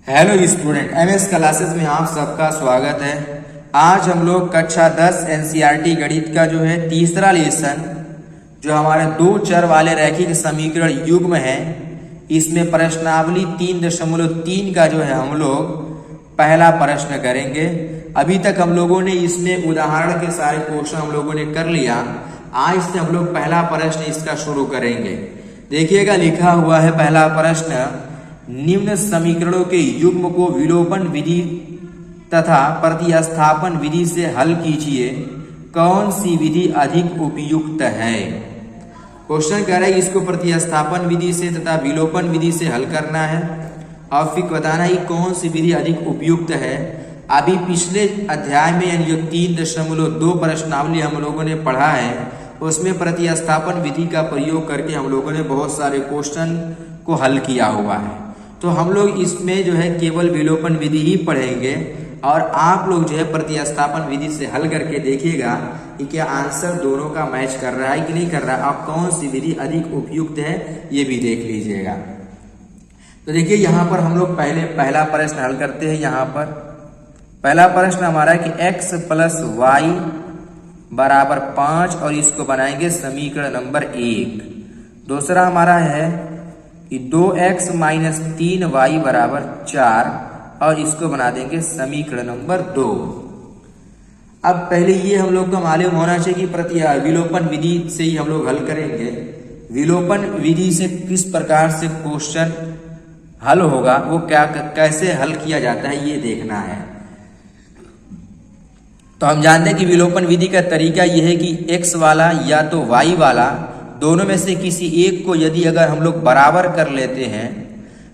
Hello student, MS classes में आप सबका स्वागत है। आज हम लोग कक्षा 10 एनसीईआरटी गणित का जो है तीसरा लेसन, जो हमारे दो चर वाले रैखिक समीकरण युग्म है, इसमें प्रश्नावली 3.3 का जो है हम लोग पहला प्रश्न करेंगे। अभी तक हम लोगों ने इसमें उदाहरण के सारे क्वेश्चन हम लोगों ने कर लिया। आज से हम लोग पहला प्रश्न इसका शुरू करेंगे। देखिएगा, लिखा हुआ है पहला प्रश्न, निम्न समीकरणों के युग्म को विलोपन विधि तथा प्रतिस्थापन विधि से हल कीजिए, कौन सी विधि अधिक उपयुक्त है। क्वेश्चन कह रहा है इसको प्रतिस्थापन विधि से तथा विलोपन विधि से हल करना है और फिर बताना है कौन सी विधि अधिक उपयुक्त है। अभी पिछले अध्याय में यानी जो 3.2 प्रश्नावली हम लोगों ने पढ़ा है, उसमें प्रतिस्थापन विधि का प्रयोग करके हम लोगों ने बहुत सारे क्वेश्चन को हल किया हुआ है। तो हम लोग इसमें जो है केवल विलोपन विधि ही पढ़ेंगे और आप लोग जो है प्रतिस्थापन विधि से हल करके देखिएगा कि क्या आंसर दोनों का मैच कर रहा है कि नहीं कर रहा है, आप कौन सी विधि अधिक उपयुक्त है ये भी देख लीजिएगा। तो देखिए, यहाँ पर हम लोग पहला प्रश्न हल करते हैं। यहाँ पर पहला प्रश्न हमारा है कि x + y = 5 और इसको बनाएंगे समीकरण नंबर 1। दूसरा हमारा है कि 2x - 3y = 4 और इसको बना देंगे समीकरण नंबर 2। अब पहले ये हम लोग को मालूम होना चाहिए कि विलोपन विधि से ही हम लोग हल करेंगे। विलोपन विधि से किस प्रकार से क्वेश्चन हल होगा, वो कैसे हल किया जाता है ये देखना है। तो हम जानते हैं कि विलोपन विधि का तरीका यह है कि x वाला या तो y वाला, दोनों में से किसी एक को यदि अगर हम लोग बराबर कर लेते हैं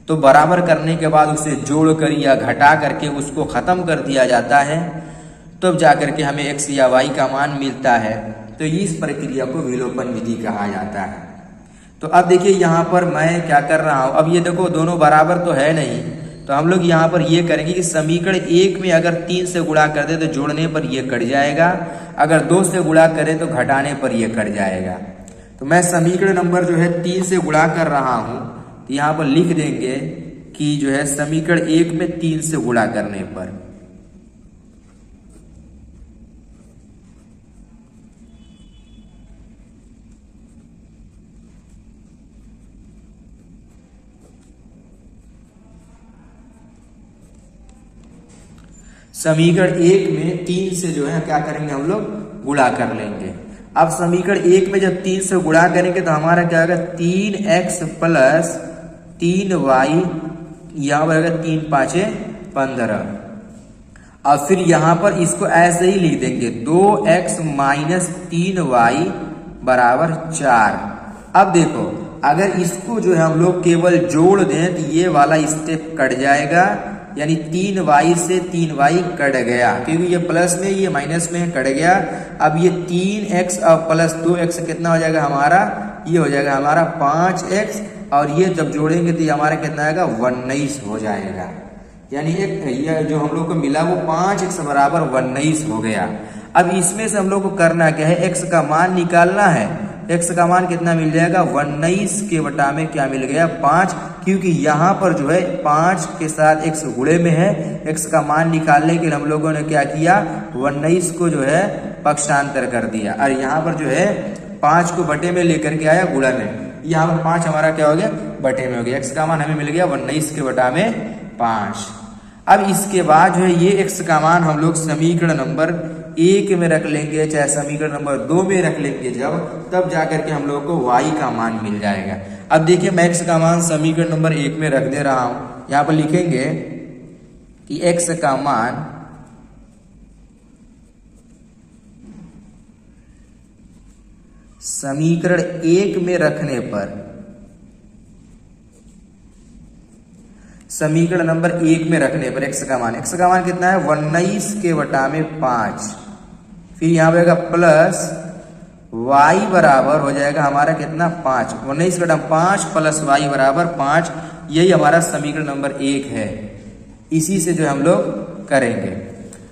तो बराबर करने के बाद उसे जोड़ कर या घटा करके उसको खत्म कर दिया जाता है, तब जाकर के हमें x या y का मान मिलता है। तो इस प्रक्रिया को विलोपन विधि कहा जाता है। तो अब देखिए, यहाँ पर मैं क्या कर रहा हूँ, अब ये देखो दोनों बराबर तो है नहीं, तो हम लोग यहाँ पर ये करेंगे कि समीकरण 1 में अगर 3 से गुणा कर दे तो जोड़ने पर ये कट जाएगा, अगर 2 से गुणा करें तो घटाने पर ये कट जाएगा। तो मैं समीकरण नंबर जो है 3 से गुणा कर रहा हूँ, तो यहाँ पर लिख देंगे कि जो है समीकरण 1 में 3 से गुणा करने पर समीकरण 1 में 3 से जो है क्या करेंगे हम लोग गुणा कर लेंगे। अब समीकरण 1 में जब 3 से गुणा करेंगे तो हमारा क्या होगा, 3x + 3y, यहाँ पर 3 × 5 = 15। और फिर यहाँ पर इसको ऐसे ही लिख देंगे 2x - 3y = 4। अब देखो, अगर इसको जो है हम लोग केवल जोड़ दें तो ये वाला स्टेप कट जाएगा, यानी 3y से 3y कट गया, क्योंकि ये प्लस में ये माइनस में कट गया। अब ये 3x और प्लस 2x कितना हो जाएगा हमारा, ये हो जाएगा हमारा 5x, और ये जब जोड़ेंगे तो ये हमारा कितना आएगा 19 हो जाएगा। यानी ये जो हम लोग को मिला वो 5x = 19 हो गया। अब इसमें से हम लोग को करना क्या है, x का मान निकालना है। x का मान कितना मिल जाएगा, 19 के बटा में क्या मिल गया 5, क्योंकि यहाँ पर जो है 5 के साथ x गुणे में है। x का मान निकालने के लिए हम लोगों ने क्या किया, 19 को जो है पक्षांतर कर दिया और यहाँ पर जो है 5 को बटे में लेकर के आया गुणा में। यहाँ पर 5 हमारा क्या हो गया, बटे में हो गया। x का मान हमें मिल गया 19 के बटा में 5। अब इसके बाद जो है ये x का मान हम लोग समीकरण नंबर 1 में रख लेंगे, चाहे समीकरण नंबर 2 में रख लेंगे, तब जाकर के हम लोग को y का मान मिल जाएगा। अब देखिए, मैं x का मान समीकरण नंबर 1 में रख दे रहा हूं। यहां पर लिखेंगे कि x का मान समीकरण 1 में रखने पर, समीकरण नंबर 1 में रखने पर x का मान कितना है, 19 के बटा में 5। फिर यहाँ पे प्लस y बराबर हो जाएगा हमारा कितना 5, 19 बटा 5 प्लस y = 5। यही हमारा समीकरण नंबर 1 है। इसी से जो हम लोग करेंगे।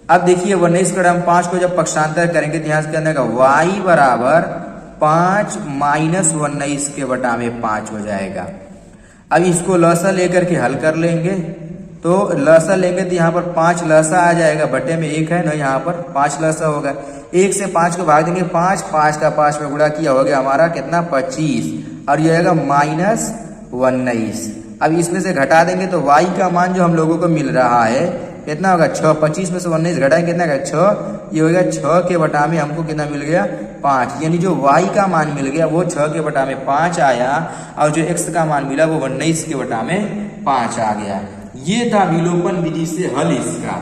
अब देखिए 19 बटा 5 को जब पक्षांतर करेंगे तो यहाँ से क्या आएगा, y = 5 - 19 के बटा में 5 हो जाएगा। अब इसको लसा लेकर के हल कर लेंगे तो लसा लेंगे तो यहाँ पर 5 लसा आ जाएगा, बटे में 1 है ना, यहाँ पर 5 लसा होगा। 1 से 5 को भाग देंगे 5, 5 का 5 में गुणा किया हो गया हमारा कितना 25, और ये आएगा -19। अब इसमें से घटा देंगे तो y का मान जो हम लोगों को मिल रहा है कितना होगा 6। 25 में से 19 घटाएंगे कितना होगा 6, ये हो गया 6 के बटा में हमको कितना मिल गया 5, यानी जो y का मान मिल गया वो 6 के बटा में 5 आया, और जो x का मान मिला वो 19 के बटा में 5 आ गया। ये था विलोपन विधि से हल इसका।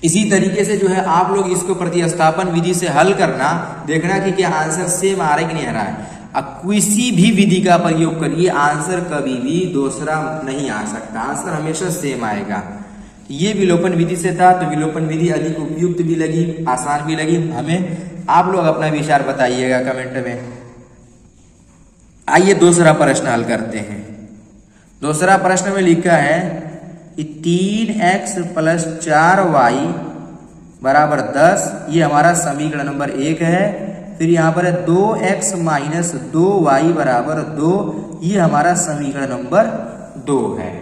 इसी तरीके से जो है आप लोग इसको प्रतिस्थापन विधि से हल करना, देखना कि क्या आंसर सेम आ रहा है कि नहीं आ रहा है। अब किसी भी विधि का प्रयोग करिए, आंसर कभी भी दूसरा नहीं आ सकता, आंसर हमेशा सेम आएगा। ये विलोपन विधि से था, तो विलोपन विधि अधिक उपयुक्त भी लगी, आसान भी लगी हमें। आप लोग अपना विचार बताइएगा कमेंट में। आइए दूसरा प्रश्न हल करते हैं। दूसरा प्रश्न में लिखा है कि 3x + 4y बराबर 10, ये हमारा समीकरण नंबर 1 है। फिर यहाँ पर है 2x - 2y बराबर 2, ये हमारा समीकरण नंबर 2 है।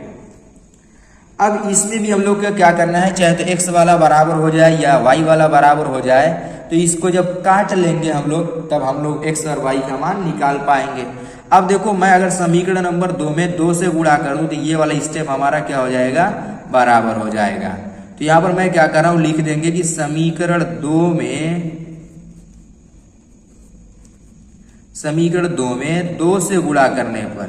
अब इसमें भी हम लोग को क्या करना है, चाहे तो x वाला बराबर हो जाए या y वाला बराबर हो जाए, तो इसको जब काट लेंगे हम लोग तब हम लोग x और y का मान निकाल पाएंगे। अब देखो, मैं अगर समीकरण नंबर 2 में 2 से गुणा कर दूं तो ये वाला स्टेप हमारा क्या हो जाएगा, बराबर हो जाएगा। तो यहाँ पर मैं क्या कर रहा हूं, लिख देंगे कि समीकरण 2 में 2 से गुणा करने पर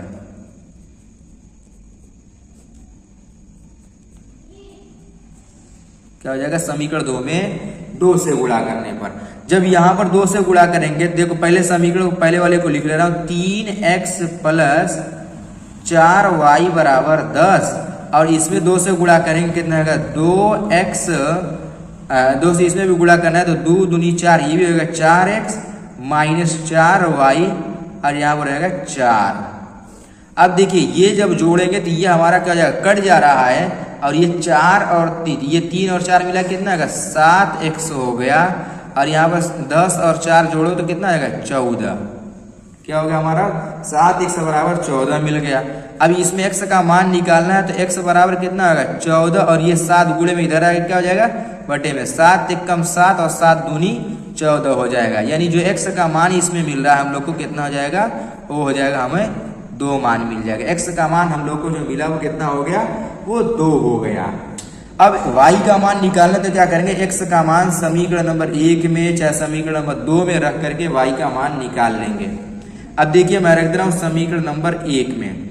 क्या हो जाएगा, समीकरण 2 में 2 से गुणा करने पर। जब यहां पर 2 से गुणा करेंगे, देखो पहले समीकरण पहले वाले को लिख ले रहा हूं, 3x + 4y बराबर 10, और इसमें 2 से गुणा करेंगे कितना होगा 2x, 2 से इसमें भी गुणा करना है तो 2 दूनी 4, ये भी होगा 4x - 4y, और यहाँ पर रहेगा 4। अब देखिए ये जब जोड़ेंगे तो ये हमारा क्या हो जाएगा, कट जा रहा है, और ये 4 और 3, ये 3 और 4 मिला कितना होगा 7x हो गया, और यहाँ पर 10 और 4 जोड़ो तो कितना आएगा 14। क्या हो गया हमारा 7x बराबर 14 मिल गया। अब इसमें x का मान निकालना है तो x बराबर कितना होगा 14, और ये 7 गुणे में इधर आएगा क्या हो जाएगा बटे में 7 × 7 और 7 दूनी 14 हो जाएगा। यानी जो x का मान इसमें मिल रहा है हम लोग को कितना हो जाएगा, वो हो जाएगा हमें 2 मान मिल जाएगा। x का मान हम लोग को जो मिला वो कितना हो गया, वो 2 हो गया। अब y का मान निकालना तो क्या करेंगे, x का मान समीकरण नंबर 1 में चाहे समीकरण नंबर 2 में रख करके y का मान निकाल लेंगे। अब देखिए मैं रख दे रहा हूं समीकरण नंबर 1 में,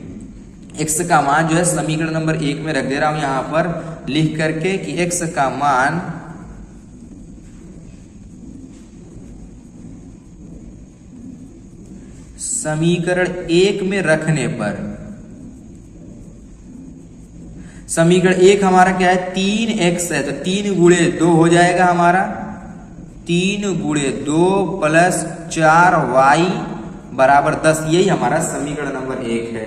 x का मान जो है समीकरण नंबर 1 में रख दे रहा हूं यहां पर लिख करके कि x का मान समीकरण 1 में रखने पर, समीकरण 1 हमारा क्या है 3x है, तो 3 × 2 हो जाएगा हमारा, 3 × 2 + 4y बराबर 10, यही हमारा समीकरण नंबर 1 है।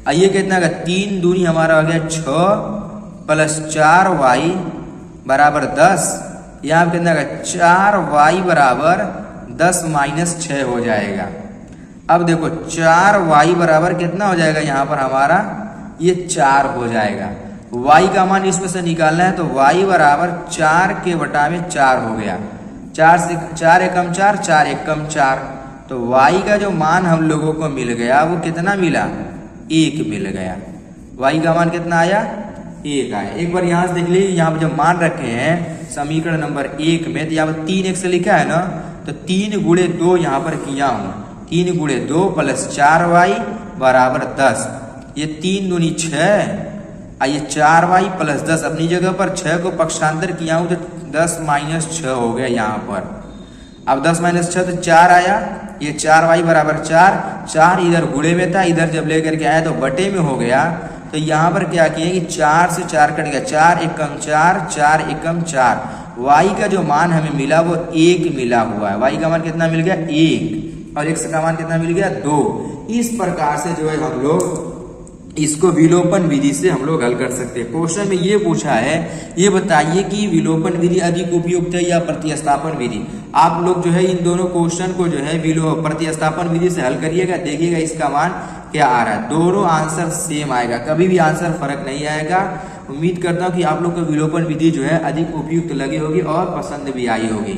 आइए कितना का 3 दूनी हमारा हो गया 6 + 4y बराबर 10, यहाँ कितना का 4y बराबर 10 - 6 हो जाएगा। अब देखो 4y बराबर कितना हो जाएगा, यहाँ पर हमारा ये 4 हो जाएगा। y का मान इसमें से निकालना है तो y बराबर 4 के बटा में 4 हो गया, 4 से 4 एकम 4, 4 एकम 4, तो y का जो मान हम लोगों को मिल गया वो कितना मिला, 1 मिल गया। y का मान कितना आया, 1 आया। एक बार यहाँ से देख लीजिए, यहाँ पर जब मान रखे हैं समीकरण नंबर 1 में, तो यहाँ पर 3x लिखा है ना, तो 3 × 2 यहाँ पर किया हूँ, 3 × 2 + 4y बराबर 10, ये 3 दूनी 6, ये 4y + 10 अपनी जगह पर 6 को पक्षांतर किया हूं तो 10 - 6 हो गया यहाँ पर। अब 10 - 6 तो 4 आया, ये 4y बराबर 4, 4 इधर गुणे में था, इधर जब लेकर के आया तो बटे में हो गया। तो यहाँ पर क्या किया कि 4 से 4 कट गया, 4 एकम 4, 4 एकम 4, y का जो मान हमें मिला वो 1 मिला हुआ है। y का मान कितना मिल गया 1, और x का मान कितना मिल गया 2। इस प्रकार से जो है हम लोग इसको विलोपन विधि से हम लोग हल कर सकते हैं। क्वेश्चन में ये पूछा है, ये बताइए कि विलोपन विधि अधिक उपयुक्त है या प्रतिस्थापन विधि। आप लोग जो है इन दोनों क्वेश्चन को जो है प्रतिस्थापन विधि से हल करिएगा, देखिएगा इसका मान क्या आ रहा है, दोनों आंसर सेम आएगा, कभी भी आंसर फर्क नहीं आएगा। उम्मीद करता हूँ कि आप लोग को विलोपन विधि जो है अधिक उपयुक्त लगी होगी और पसंद भी आई होगी।